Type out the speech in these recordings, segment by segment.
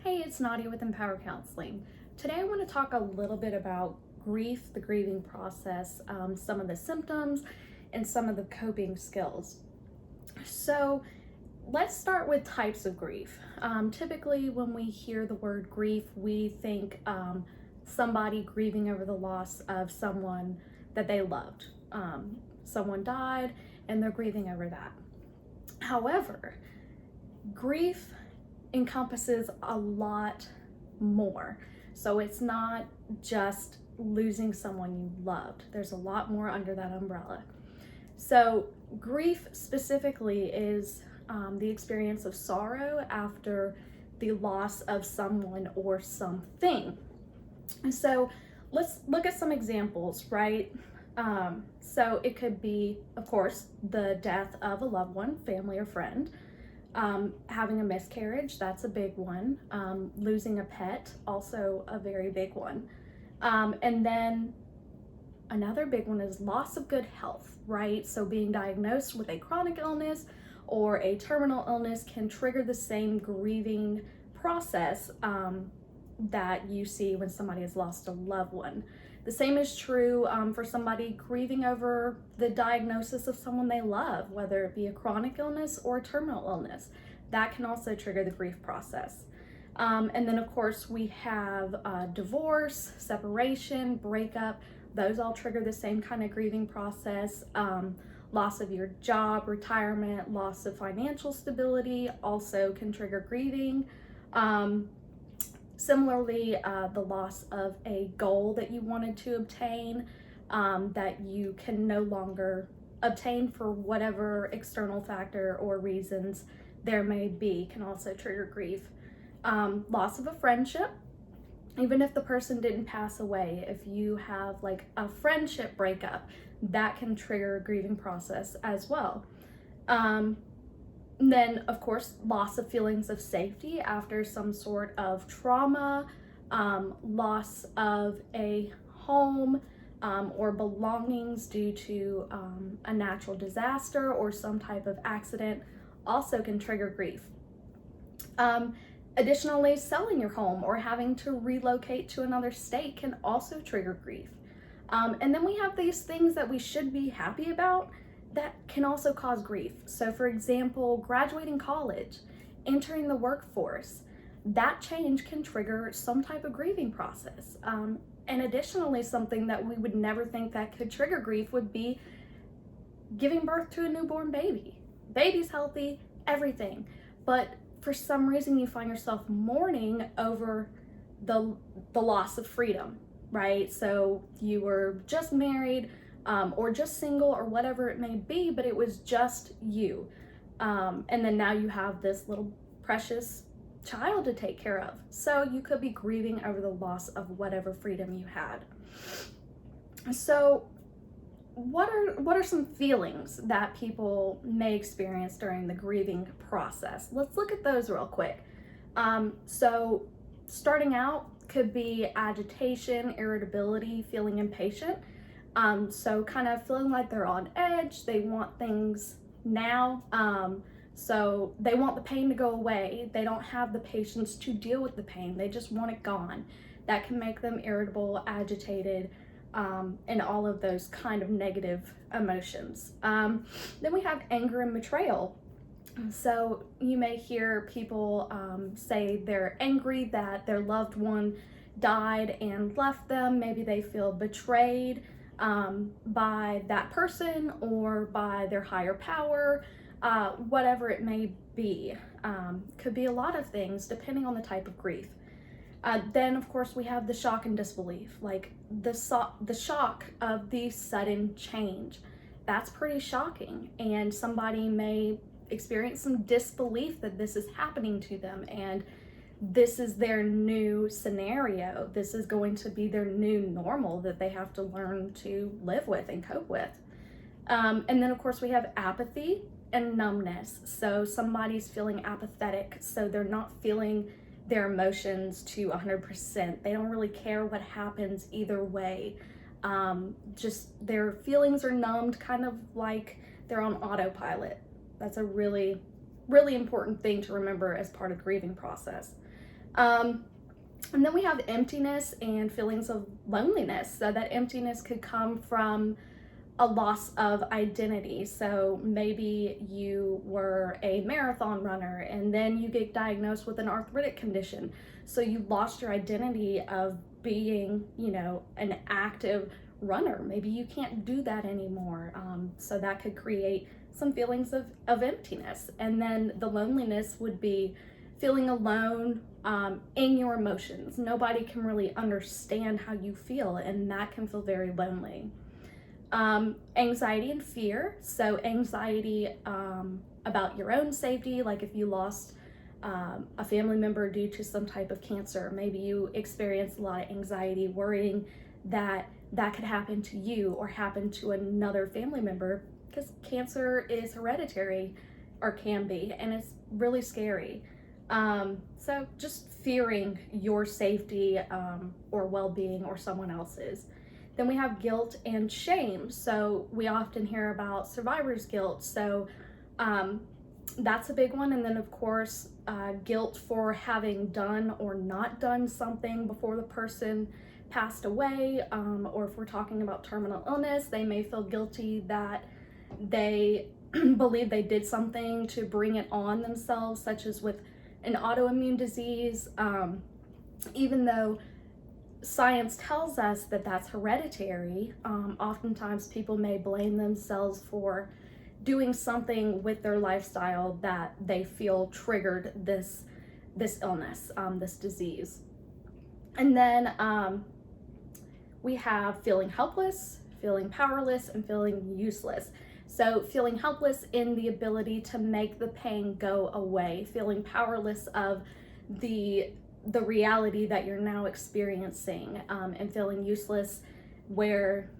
Hey, it's Nadia with Empower Counseling. Today I want to talk a little bit about grief, the grieving process, some of the symptoms, and some of the coping skills. So let's start with types of grief. Typically, when we hear the word grief, we think somebody grieving over the loss of someone that they loved. Someone died and they're grieving over that. However, grief encompasses a lot more. So it's not just losing someone you loved. There's a lot more under that umbrella. So grief specifically is the experience of sorrow after the loss of someone or something. And so let's look at some examples, right? So it could be, of course, the death of a loved one, family or friend. Having a miscarriage, that's a big one. Losing a pet, also a very big one. And then another big one is loss of good health, right? So being diagnosed with a chronic illness or a terminal illness can trigger the same grieving process that you see when somebody has lost a loved one. The same is true for somebody grieving over the diagnosis of someone they love, whether it be a chronic illness or a terminal illness. That can also trigger the grief process. And then, of course, we have divorce, separation, breakup. Those all trigger the same kind of grieving process. Loss of your job, retirement, loss of financial stability also can trigger grieving. Similarly, the loss of a goal that you wanted to obtain that you can no longer obtain for whatever external factor or reasons there may be can also trigger grief. Loss of a friendship, even if the person didn't pass away, if you have like a friendship breakup, that can trigger a grieving process as well. And then, of course, loss of feelings of safety after some sort of trauma, loss of a home or belongings due to a natural disaster or some type of accident also can trigger grief. Additionally, selling your home or having to relocate to another state can also trigger grief. And then we have these things that we should be happy about that can also cause grief. So for example, graduating college, entering the workforce, that change can trigger some type of grieving process. And additionally, something that we would never think that could trigger grief would be giving birth to a newborn baby. Baby's healthy, everything. But for some reason you find yourself mourning over the loss of freedom, right? So you were just married, or just single or whatever it may be, but it was just you. And then now you have this little precious child to take care of. So you could be grieving over the loss of whatever freedom you had. So what are some feelings that people may experience during the grieving process? Let's look at those real quick. So starting out could be agitation, irritability, feeling impatient. So kind of feeling like they're on edge, they want things now, so they want the pain to go away. They don't have the patience to deal with the pain, they just want it gone. That can make them irritable, agitated, and all of those kind of negative emotions. Then we have anger and betrayal. So you may hear people say they're angry that their loved one died and left them. Maybe they feel betrayed by that person or by their higher power, whatever it may be. Could be a lot of things depending on the type of grief. Then of course we have the shock and disbelief, like the shock of the sudden change. That's pretty shocking, and somebody may experience some disbelief that this is happening to them and this is their new scenario. This is going to be their new normal that they have to learn to live with and cope with. And then of course we have apathy and numbness. So somebody's feeling apathetic, so they're not feeling their emotions to 100%. They don't really care what happens either way. Just their feelings are numbed, kind of like they're on autopilot. That's a really, really important thing to remember as part of the grieving process. And then we have emptiness and feelings of loneliness. So that emptiness could come from a loss of identity. So maybe you were a marathon runner and then you get diagnosed with an arthritic condition. So you lost your identity of being, an active runner. Maybe you can't do that anymore. So that could create some feelings of emptiness. And then the loneliness would be feeling alone in your emotions. Nobody can really understand how you feel, and that can feel very lonely. Anxiety and fear. So anxiety about your own safety, like if you lost a family member due to some type of cancer, maybe you experience a lot of anxiety worrying that could happen to you or happen to another family member, because cancer is hereditary, or can be, and it's really scary. So just fearing your safety or well-being or someone else's. Then we have guilt and shame. So we often hear about survivor's guilt. So that's a big one. And then of course, guilt for having done or not done something before the person passed away. Or if we're talking about terminal illness, they may feel guilty that they believe they did something to bring it on themselves, such as with an autoimmune disease, even though science tells us that that's hereditary. Oftentimes people may blame themselves for doing something with their lifestyle that they feel triggered this illness, this disease. And then we have feeling helpless, feeling powerless, and feeling useless. So feeling helpless in the ability to make the pain go away, feeling powerless of the reality that you're now experiencing, and feeling useless where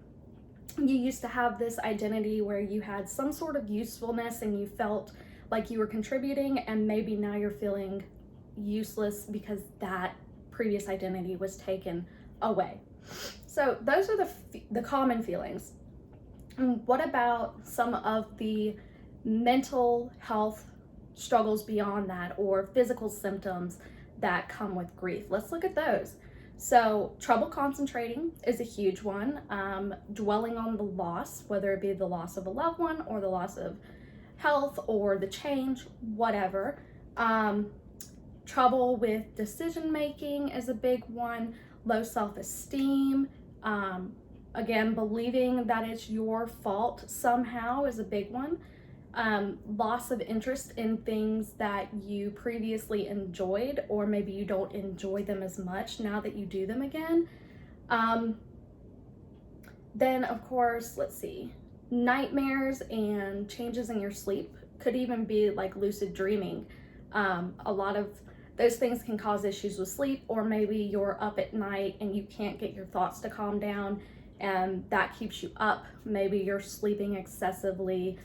you used to have this identity where you had some sort of usefulness and you felt like you were contributing, and maybe now you're feeling useless because that previous identity was taken away. So those are the common feelings. What about some of the mental health struggles beyond that, or physical symptoms that come with grief? Let's look at those. So trouble concentrating is a huge one. Dwelling on the loss, whether it be the loss of a loved one or the loss of health or the change, whatever. Trouble with decision making is a big one. Low self-esteem. Again, believing that it's your fault somehow is a big one. Loss of interest in things that you previously enjoyed, or maybe you don't enjoy them as much now that you do them again. Then of course, let's see, nightmares and changes in your sleep could even be like lucid dreaming. A lot of those things can cause issues with sleep, or maybe you're up at night and you can't get your thoughts to calm down, and that keeps you up. Maybe you're sleeping excessively,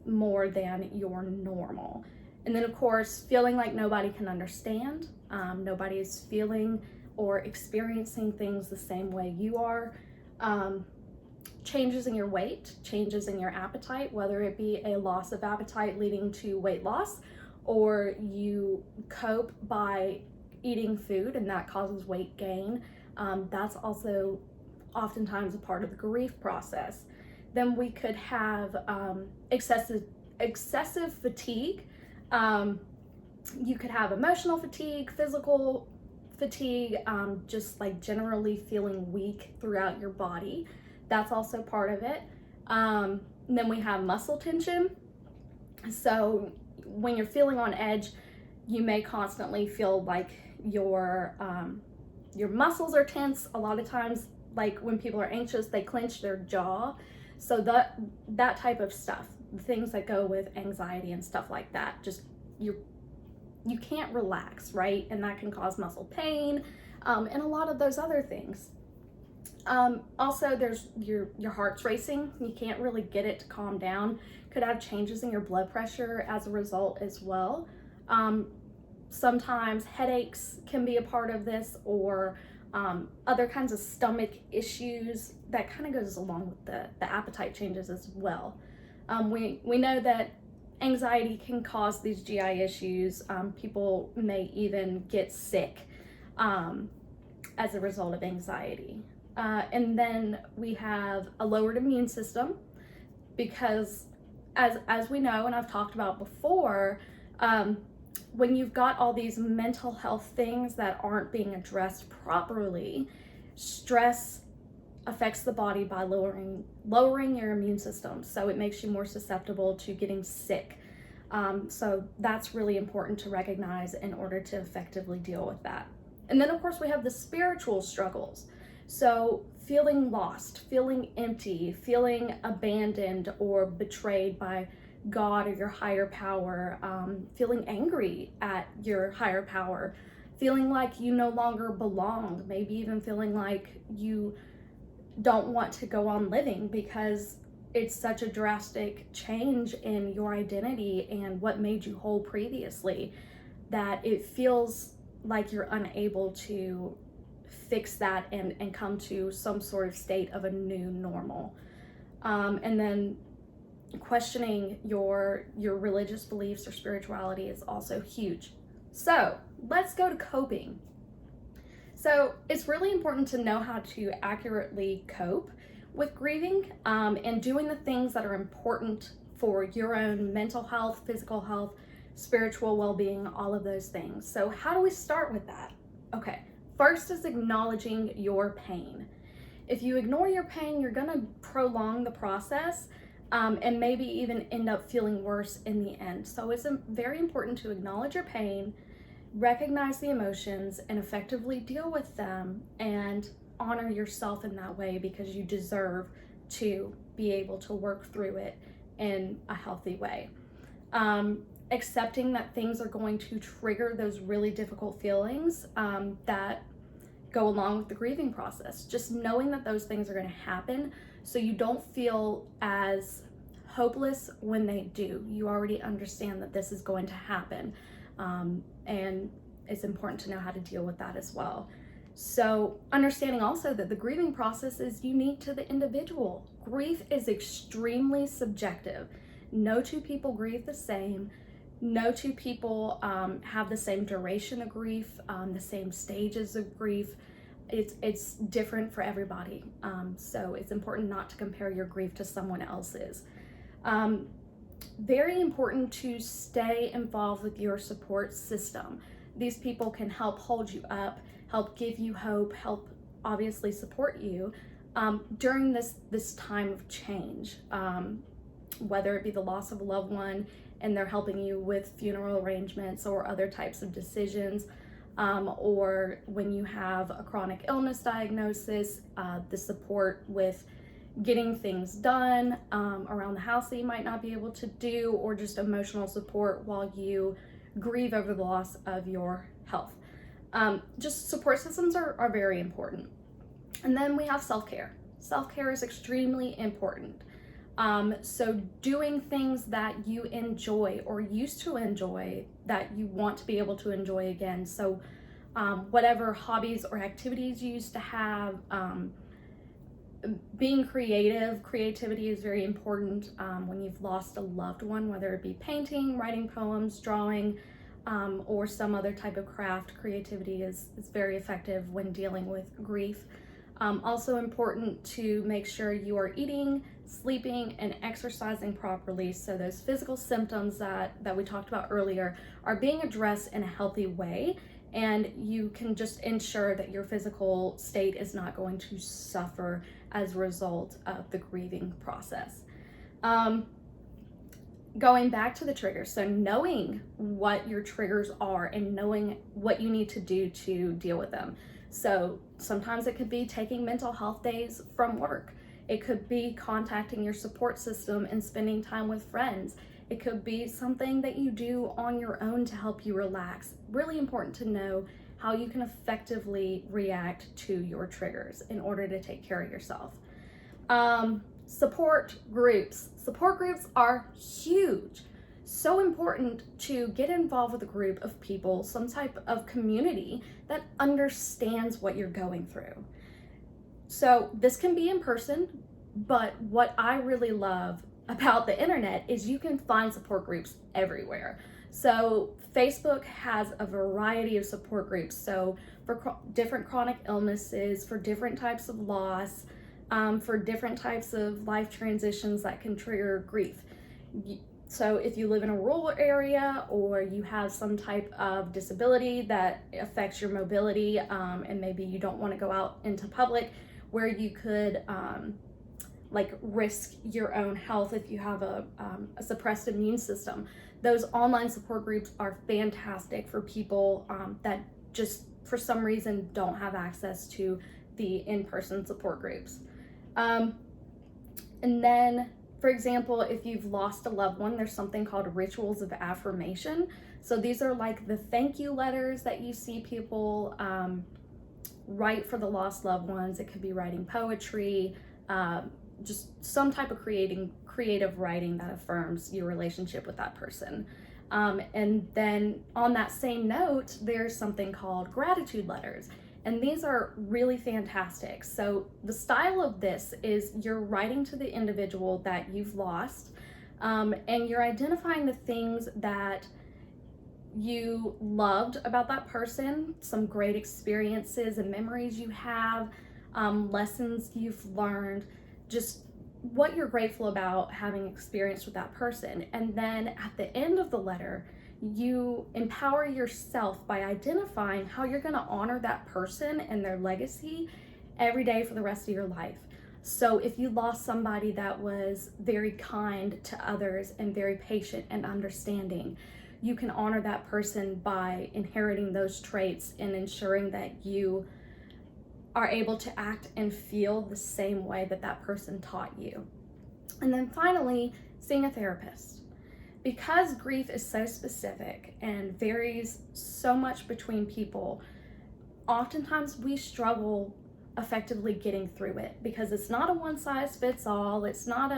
more than your normal. And then of course, feeling like nobody can understand. Nobody is feeling or experiencing things the same way you are. Changes in your weight, changes in your appetite, whether it be a loss of appetite leading to weight loss, or you cope by eating food and that causes weight gain. That's also oftentimes a part of the grief process. Then we could have excessive fatigue. You could have emotional fatigue, physical fatigue, just like generally feeling weak throughout your body. That's also part of it. Then we have muscle tension. So when you're feeling on edge, you may constantly feel like your muscles are tense. A lot of times, like when people are anxious, they clench their jaw. So that type of stuff, things that go with anxiety and stuff like that, just you can't relax, right? And that can cause muscle pain, and a lot of those other things. Also, there's your heart's racing. You can't really get it to calm down. Could have changes in your blood pressure as a result as well. Sometimes headaches can be a part of this, or other kinds of stomach issues that kind of goes along with the appetite changes as well. We know that Anxiety can cause these GI issues. People may even get sick as a result of anxiety. And then we have a lowered immune system because as we know, and I've talked about before, when you've got all these mental health things that aren't being addressed properly, stress affects the body by lowering your immune system. So it makes you more susceptible to getting sick. So that's really important to recognize in order to effectively deal with that. And then of course we have the spiritual struggles. So feeling lost, feeling empty, feeling abandoned or betrayed by God or your higher power, feeling angry at your higher power, feeling like you no longer belong, maybe even feeling like you don't want to go on living because it's such a drastic change in your identity and what made you whole previously that it feels like you're unable to fix that and come to some sort of state of a new normal. And then questioning your religious beliefs or spirituality is also huge. So let's go to coping. So it's really important to know how to accurately cope with grieving and doing the things that are important for your own mental health, physical health, spiritual well-being, all of those things. So how do we start with that? Okay, first is acknowledging your pain. If you ignore your pain, you're gonna prolong the process and maybe even end up feeling worse in the end. So it's very important to acknowledge your pain, recognize the emotions, and effectively deal with them and honor yourself in that way because you deserve to be able to work through it in a healthy way. Accepting that things are going to trigger those really difficult feelings that go along with the grieving process. Just knowing that those things are going to happen so you don't feel as hopeless when they do. You already understand that this is going to happen. And it's important to know how to deal with that as well. So understanding also that the grieving process is unique to the individual. Grief is extremely subjective. No two people grieve the same. No two people have the same duration of grief, the same stages of grief. It's different for everybody. So it's important not to compare your grief to someone else's. Very important to stay involved with your support system. These people can help hold you up, help give you hope, help obviously support you during this time of change, whether it be the loss of a loved one and they're helping you with funeral arrangements or other types of decisions, or when you have a chronic illness diagnosis, the support with getting things done around the house that you might not be able to do, or just emotional support while you grieve over the loss of your health. Just support systems are very important. And then we have self-care. Self-care is extremely important. So doing things that you enjoy or used to enjoy that you want to be able to enjoy again. So whatever hobbies or activities you used to have, being creativity is very important when you've lost a loved one, whether it be painting, writing poems, drawing, or some other type of craft. Creativity is very effective when dealing with grief. Also important to make sure you are eating, sleeping, and exercising properly so those physical symptoms that we talked about earlier are being addressed in a healthy way, and you can just ensure that your physical state is not going to suffer as a result of the grieving process. Going back to the triggers, so knowing what your triggers are and knowing what you need to do to deal with them. So sometimes it could be taking mental health days from work. It could be contacting your support system and spending time with friends. It could be something that you do on your own to help you relax. Really important to know how you can effectively react to your triggers in order to take care of yourself. Support groups. Support groups are huge. So important to get involved with a group of people, some type of community that understands what you're going through. So this can be in person, but what I really love about the internet is you can find support groups everywhere. So Facebook has a variety of support groups. So for different chronic illnesses, for different types of loss, for different types of life transitions that can trigger grief. So if you live in a rural area or you have some type of disability that affects your mobility, and maybe you don't want to go out into public, where you could like risk your own health if you have a suppressed immune system, those online support groups are fantastic for people that just for some reason don't have access to the in-person support groups. And then, for example, if you've lost a loved one, there's something called rituals of affirmation. So these are like the thank you letters that you see people write for the lost loved ones. It could be writing poetry, just some type of creative writing that affirms your relationship with that person. And then on that same note, there's something called gratitude letters. And these are really fantastic. So the style of this is you're writing to the individual that you've lost, and you're identifying the things that you loved about that person, some great experiences and memories you have, lessons you've learned, just what you're grateful about having experienced with that person. And then at the end of the letter, you empower yourself by identifying how you're going to honor that person and their legacy every day for the rest of your life. So if you lost somebody that was very kind to others and very patient and understanding, you can honor that person by inheriting those traits and ensuring that you are able to act and feel the same way that that person taught you. And then finally, seeing a therapist. Because grief is so specific and varies so much between people, oftentimes we struggle effectively getting through it because it's not a one size fits all. It's not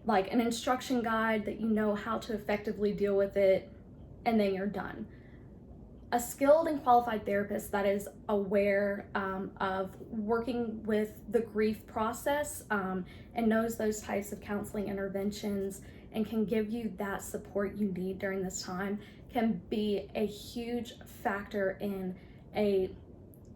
like an instruction guide that you know how to effectively deal with it and then you're done. A skilled and qualified therapist that is aware of working with the grief process and knows those types of counseling interventions and can give you that support you need during this time can be a huge factor in a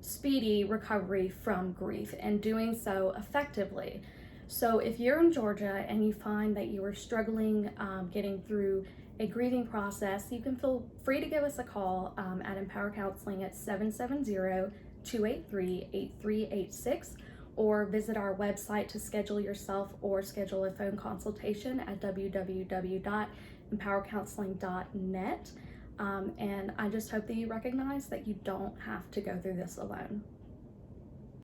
speedy recovery from grief and doing so effectively. So if you're in Georgia and you find that you are struggling getting through a grieving process, you can feel free to give us a call at Empower Counseling at 770-283-8386 or visit our website to schedule yourself or schedule a phone consultation at www.empowercounseling.net. And I just hope that you recognize that you don't have to go through this alone.